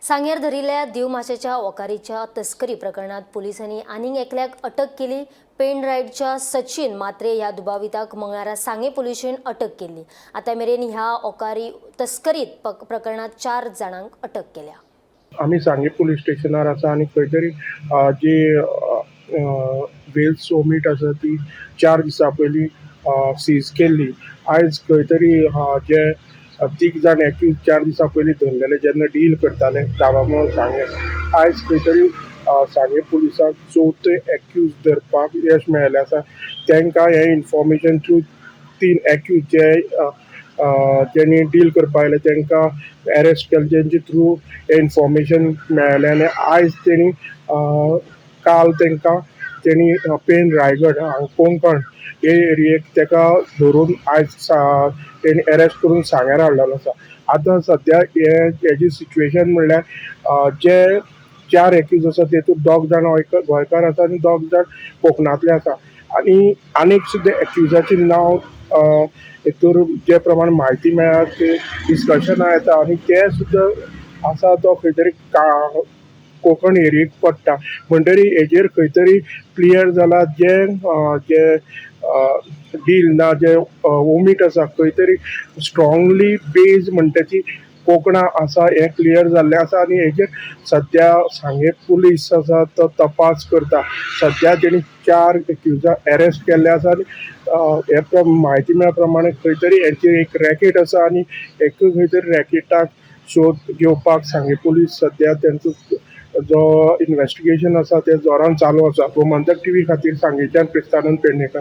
सांगेर धरिल्ल्या दीव माशाच्या ओकारीच्या तस्करी प्रकरणात पोलिसांनी आनीक एकल्याक अटक केली। पेन रायडच्या सचिन मात्रे ह्या दुबाविताक मंगळारा सांगे पुलिशेन अटक केली। आता मेरेन ह्या ओकारी तस्करीत प्रकरणात 4 जाणांक अटक केल्या। आम्ही सांगे पुलीस स्टेशनार आसा आणि खंय तरी जी वेल्स सोमीट आसा ती 4 दिसां पयलीं सीज केल्ली। आयज खंय तरी जे 3 जाण एक्यूज 4 दिसां पयलीं धरलेले जेन्ना डील करताले दावामोळ सांगे, आयज खंय तरी सांगे पुलिसाक 4थे एक्यूज धरपाक यश मेळिल्लें आसा। तांकां हे इन्फॉर्मेशन थ्रू 3 एक्यूज जेनी डील करपा आयले तांकां अरेस्ट केलें, जेंचे थ्रू इन्फॉर्मेशन मेळ्ळें आनी आयज तेणी काल तेणी पेन रायगड कोंकण हे एरियेक ताका धरून आयज तेणी अरेस्ट करून सांग्यार हाडलेलो आसा। आतां सद्या हेजी सिच्युएशन म्हणल्यार जे 4 एक्यूज आसा तेतूंत 2 जाण गोंयकार आसा आनी 2 जाण कोंकणांतले आसा आनी आनीक सुद्दां एक्यूजाचें नांव हेतूर जे प्रमाण म्हायती मेळ्ळा ते डिस्कशनां येता आनी ते सुद्दां आसा तो खंय तरी कोंकण एरियेक पडटा। म्हणटरी हेजेर खंय तरी क्लियर जाला जे डील ना जे वोमीट आसा खंय तरी स्ट्रॉंगली बेज म्हणटा ती कोंकणा आसा हें क्लियर जाल्लें आसा आनी हेजेर सद्या सांगे पुलीस आसा तो तपास करता। सद्या तेणी 4 एक्यूजां अरेस्ट केल्ले आसा आनी हे म्हायती मेळ्ळ्या प्रमाणे खंय तरी हेची एक रॅकेट आसा आनी खंय तरी रॅकेटाक शोध घेवपाक सांगे पुलीस सद्या तेंचो जो इन्वेस्टिगेशन आसा तें जोरान चालू आसा। गोमंतक टीव्ही खातीर सांगेच्यान क्रिस्तानंद पेडणेकर।